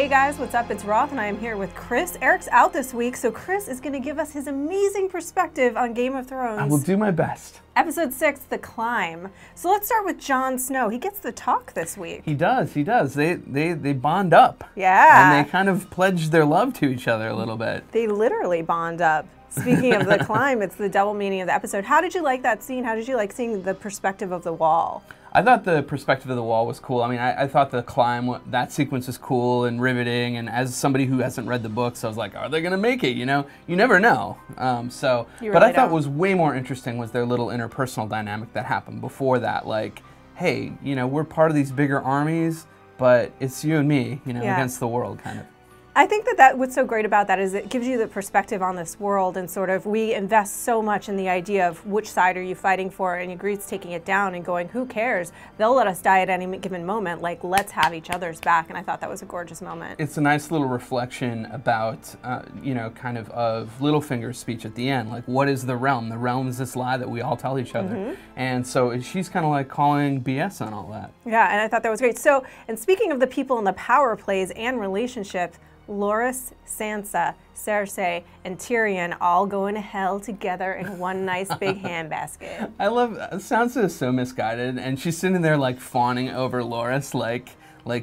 Hey guys, what's up? It's Roth and I am here with Chris. Eric's out this week, so Chris is going to give us his amazing perspective on Game of Thrones. I will do my best. Episode 6, The Climb. So let's start with Jon Snow. He gets the talk this week. He does. They bond up. Yeah. And they kind of pledge their love to each other a little bit. They literally bond up. Speaking of The Climb, it's the double meaning of the episode. How did you like that scene? How did you like seeing the perspective of the wall? I thought the perspective of the wall was cool. I mean, I thought the climb, that sequence is cool and riveting. And as somebody who hasn't read the books, I was like, are they going to make it? You know, you never know. But I thought what was way more interesting was their little interpersonal dynamic that happened before that. Like, hey, you know, we're part of these bigger armies, but it's you and me, you know, against the world kind of. I think that what's so great about that is it gives you the perspective on this world, and sort of we invest so much in the idea of which side are you fighting for, and Ygritte's taking it down and going, who cares? They'll let us die at any given moment. Like, let's have each other's back. And I thought that was a gorgeous moment. It's a nice little reflection about, you know, kind of Littlefinger's speech at the end. Like, what is the realm? The realm is this lie that we all tell each other. And so she's kind of like calling BS on all that. Yeah, and I thought that was great. So, and speaking of the people in the power plays and relationships, Loras, Sansa, Cersei, and Tyrion all going to hell together in one nice big handbasket. I love, Sansa is so misguided, and she's sitting there like fawning over Loras like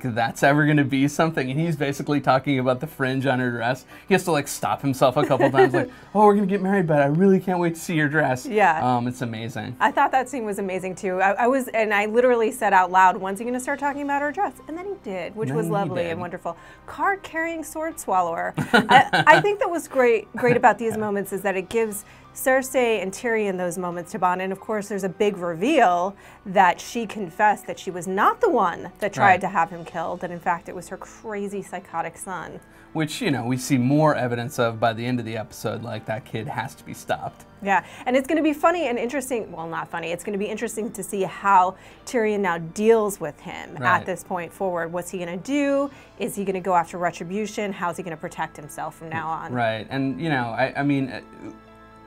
that's ever going to be something, and he's basically talking about the fringe on her dress. He has to like stop himself a couple times like, oh, we're going to get married, but I really can't wait to see your dress. Yeah. It's amazing. I thought that scene was amazing too. I literally said out loud, when's he going to start talking about her dress? And then he did, which was lovely and wonderful. Card-carrying sword swallower. I think that was great about these moments is that it gives Cersei and Tyrion those moments to bond, and of course there's a big reveal that she confessed that she was not the one that tried to have him killed, that in fact it was her crazy psychotic son. Which, you know, we see more evidence of by the end of the episode, like that kid has to be stopped. Yeah, and it's going to be funny and interesting, well not funny, it's going to be interesting to see how Tyrion now deals with him at this point forward. What's he going to do? Is he going to go after retribution? How's he going to protect himself from now on? Right, and you know, I mean,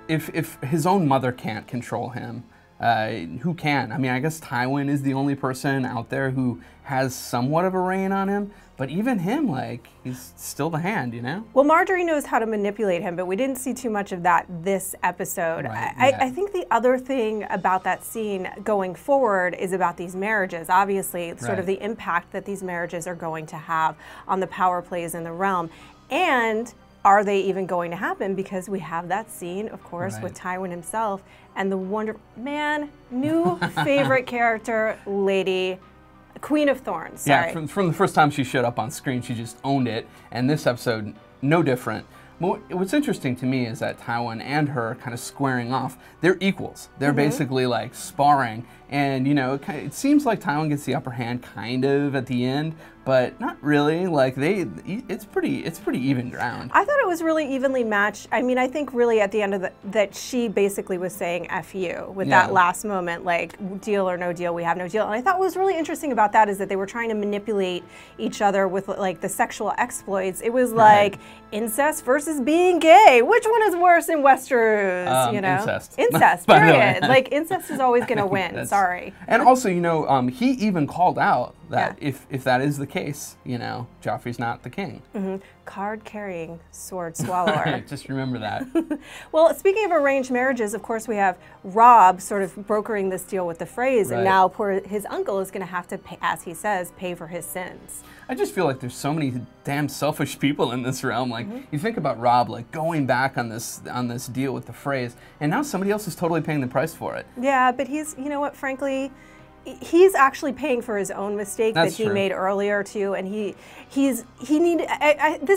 if his own mother can't control him, who can? I mean, I guess Tywin is the only person out there who has somewhat of a reign on him, but even him, like, he's still the hand, you know? Well, Marjorie knows how to manipulate him, but we didn't see too much of that this episode. I think the other thing about that scene going forward is about these marriages. Obviously, sort of the impact that these marriages are going to have on the power plays in the realm. And are they even going to happen? Because we have that scene, of course, with Tywin himself and the new favorite character, Lady Queen of Thorns. Sorry. Yeah, from the first time she showed up on screen, she just owned it. And this episode, no different. What's interesting to me is that Tywin and her kind of squaring off. They're equals. They're basically like sparring. And, you know, it seems like Tywin gets the upper hand kind of at the end, but not really. Like, it's pretty even ground. I thought it was really evenly matched. I mean, I think really at the end of that she basically was saying F you with that last moment, like, deal or no deal, we have no deal. And I thought what was really interesting about that is that they were trying to manipulate each other with, like, the sexual exploits. It was like incest versus being gay. Which one is worse in Westeros, you know? Incest. Incest, period. Like, incest is always going to win. Sorry. And also, you know, he even called out that if that is the case, you know, Joffrey's not the king. Card-carrying sword swallower. Just remember that. Well, speaking of arranged marriages, of course, we have Robb sort of brokering this deal with the Freys, and now his uncle is going to have to, pay, as he says, pay for his sins. I just feel like there's so many damn selfish people in this realm. Like, you think about Robb, like, going back on this deal with the Freys, and now somebody else is totally paying the price for it. Yeah, but he's, you know what, frankly, he's actually paying for his own mistake that he made earlier too, and this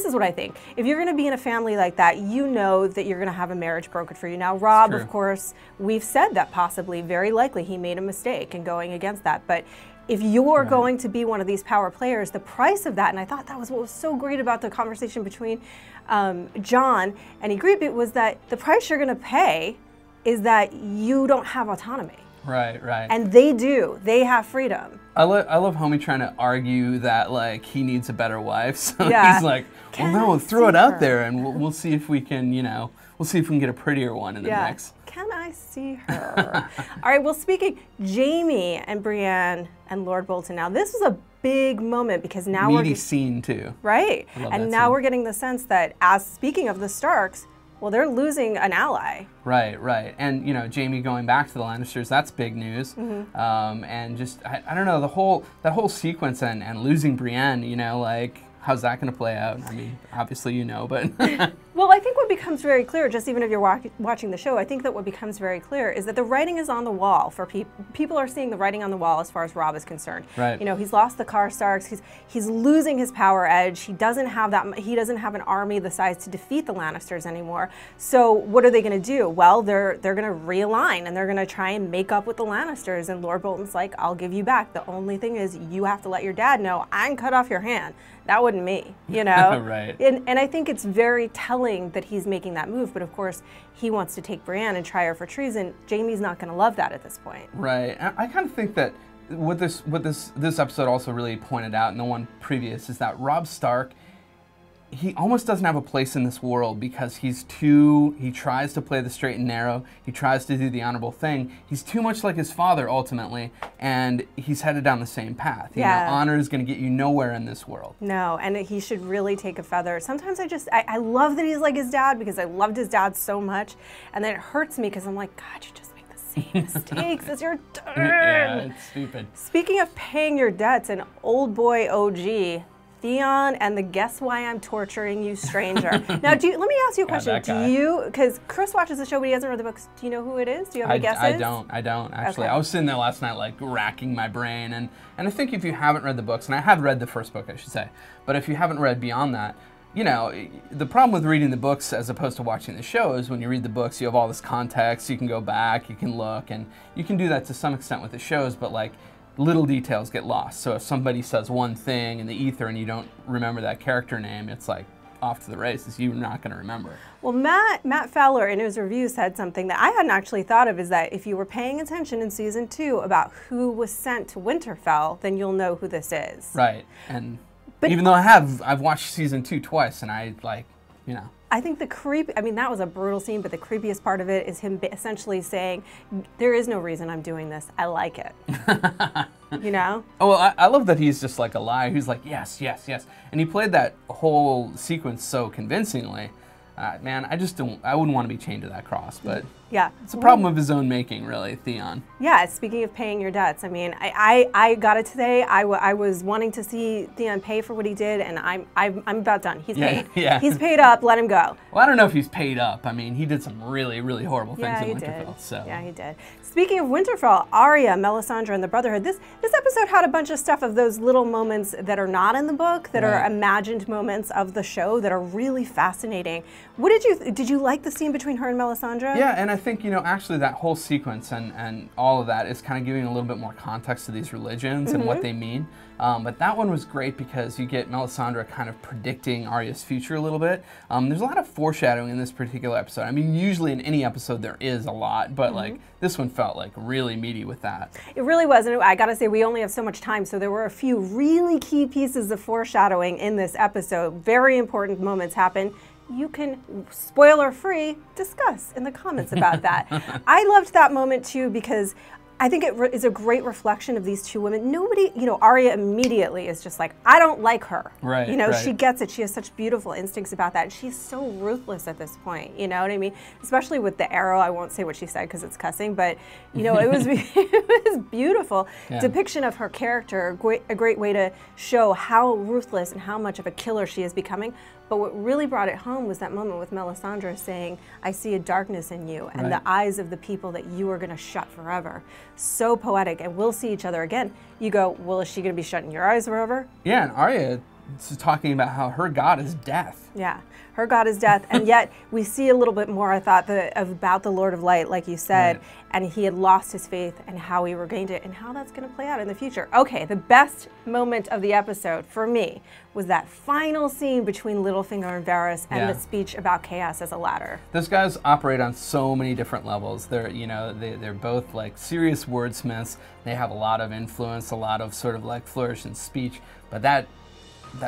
is what I think. If you're going to be in a family like that, you know that you're going to have a marriage brokered for you. Now, Robb, of course, we've said that possibly, very likely, he made a mistake in going against that, but if you're going to be one of these power players, the price of that, and I thought that was what was so great about the conversation between Jon and Ygritte, was that the price you're going to pay is that you don't have autonomy. Right. And they do. They have freedom. I love Homie trying to argue that, like, he needs a better wife. So he's like, well, no, throw it out there and we'll see if we can, you know, we'll see if we can get a prettier one in the mix. Can I see her. All right, well, speaking, Jaime and Brienne and Lord Bolton. Now, this was a big moment because now meaty scene too. Right, and now we're getting the sense that, as speaking of the Starks, well, they're losing an ally. Right, right. And, you know, Jaime going back to the Lannisters, that's big news. And just, I don't know, that whole sequence and losing Brienne, you know, like, how's that going to play out? I mean, obviously you know, but... Well, I think what becomes very clear, just even if you're watching the show, I think that what becomes very clear is that the writing is on the wall for people. People are seeing the writing on the wall as far as Robb is concerned. Right. You know, he's lost the Karstarks. He's losing his power edge. He doesn't have an army the size to defeat the Lannisters anymore. So what are they going to do? Well, they're going to realign and they're going to try and make up with the Lannisters. And Lord Bolton's like, I'll give you back. The only thing is you have to let your dad know I can cut off your hand. That wasn't me, you know? Right. And I think it's very telling that he's making that move, but of course, he wants to take Brienne and try her for treason. Jaime's not going to love that at this point. Right. I kind of think that what this episode also really pointed out, and the one previous, is that Robb Stark, he almost doesn't have a place in this world because he tries to play the straight and narrow, he tries to do the honorable thing. He's too much like his father, ultimately, and he's headed down the same path. You know, honor is going to get you nowhere in this world. No, and he should really take a feather. Sometimes I love that he's like his dad because I loved his dad so much, and then it hurts me because I'm like, God, you just make the same mistakes as your dad. Yeah, it's stupid. Speaking of paying your debts, an old boy OG, Theon and the Guess Why I'm Torturing You Stranger. Now, let me ask you a question. Because Chris watches the show, but he hasn't read the books. Do you know who it is? Do you have any guesses? I don't, actually. Okay. I was sitting there last night, like, racking my brain. And I think if you haven't read the books, and I have read the first book, I should say, but if you haven't read beyond that, you know, the problem with reading the books as opposed to watching the show is when you read the books, you have all this context, you can go back, you can look, and you can do that to some extent with the shows, but, like, little details get lost. So if somebody says one thing in the ether and you don't remember that character name, it's like off to the races. You're not going to remember it. Well, Matt Fowler in his review said something that I hadn't actually thought of, is that if you were paying attention in season 2 about who was sent to Winterfell, then you'll know who this is. Right. And even though I've watched season 2 twice, and I, like, you know. I think that was a brutal scene, but the creepiest part of it is him essentially saying, there is no reason I'm doing this. I like it. You know? Oh, well, I love that he's just like a liar. He's like, yes, yes, yes. And he played that whole sequence so convincingly. Man, I wouldn't want to be chained to that cross, but yeah, it's a problem of his own making, really, Theon. Yeah, speaking of paying your debts, I mean, I got it today. I was wanting to see Theon pay for what he did, and I'm about done. He's paid. Yeah. He's paid up. Let him go. Well, I don't know if he's paid up. I mean, he did some really, really horrible things in Winterfell. So. Yeah, he did. Speaking of Winterfell, Arya, Melisandre, and the Brotherhood. This episode had a bunch of stuff of those little moments that are not in the book, that are imagined moments of the show that are really fascinating. What did you like the scene between her and Melisandre? Yeah, and I think, you know, actually that whole sequence and all of that is kind of giving a little bit more context to these religions and what they mean. But that one was great because you get Melisandre kind of predicting Arya's future a little bit. There's a lot of foreshadowing in this particular episode. I mean, usually in any episode there is a lot, but like this one felt like really meaty with that. It really was, and I gotta say, we only have so much time, so there were a few really key pieces of foreshadowing in this episode. Very important moments happen. You can, spoiler free, discuss in the comments about that. I loved that moment too because I think it is a great reflection of these two women. Nobody, you know, Arya immediately is just like, I don't like her. Right. You know, she gets it. She has such beautiful instincts about that. And she's so ruthless at this point. You know what I mean? Especially with the arrow. I won't say what she said because it's cussing, but you know, it was it was beautiful depiction of her character. A great way to show how ruthless and how much of a killer she is becoming. But what really brought it home was that moment with Melisandre saying, I see a darkness in you and the eyes of the people that you are going to shut forever. So poetic, and we'll see each other again. You go, well, is she going to be shutting your eyes forever? Yeah, and Arya is talking about how her god is death. Yeah, her god is death, and yet we see a little bit more, I thought, about the Lord of Light, like you said, and he had lost his faith and how he regained it and how that's going to play out in the future. Okay, the best moment of the episode for me was that final scene between Littlefinger and Varys and the speech about chaos as a ladder. Those guys operate on so many different levels. They're, you know, they're both like serious wordsmiths. They have a lot of influence, a lot of sort of like flourish in speech, but that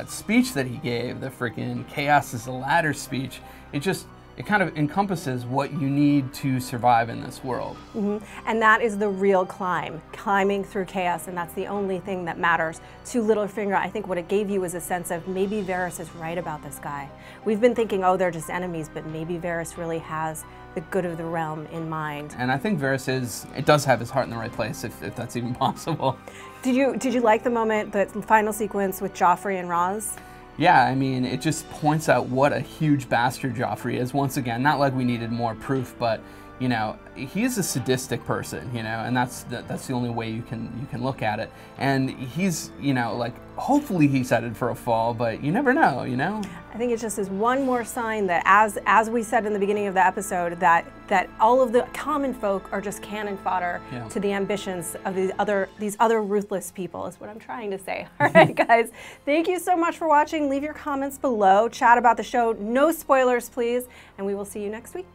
speech that he gave, the freaking chaos is a ladder speech, it it kind of encompasses what you need to survive in this world. And that is the real climb, climbing through chaos, and that's the only thing that matters. To Littlefinger, I think what it gave you was a sense of maybe Varys is right about this guy. We've been thinking, oh, they're just enemies, but maybe Varys really has the good of the realm in mind. And I think Varys does have his heart in the right place, if that's even possible. Did you like the moment, the final sequence with Joffrey and Ros? Yeah, I mean, it just points out what a huge bastard Joffrey is. Once again, not like we needed more proof, but you know, he's a sadistic person, you know, and that's the only way you can look at it. And he's, you know, like, hopefully he's headed for a fall, but you never know, you know? I think it just is one more sign that, as we said in the beginning of the episode, that all of the common folk are just cannon fodder to the ambitions of these other ruthless people, is what I'm trying to say. All right, guys, thank you so much for watching. Leave your comments below, chat about the show, no spoilers, please, and we will see you next week.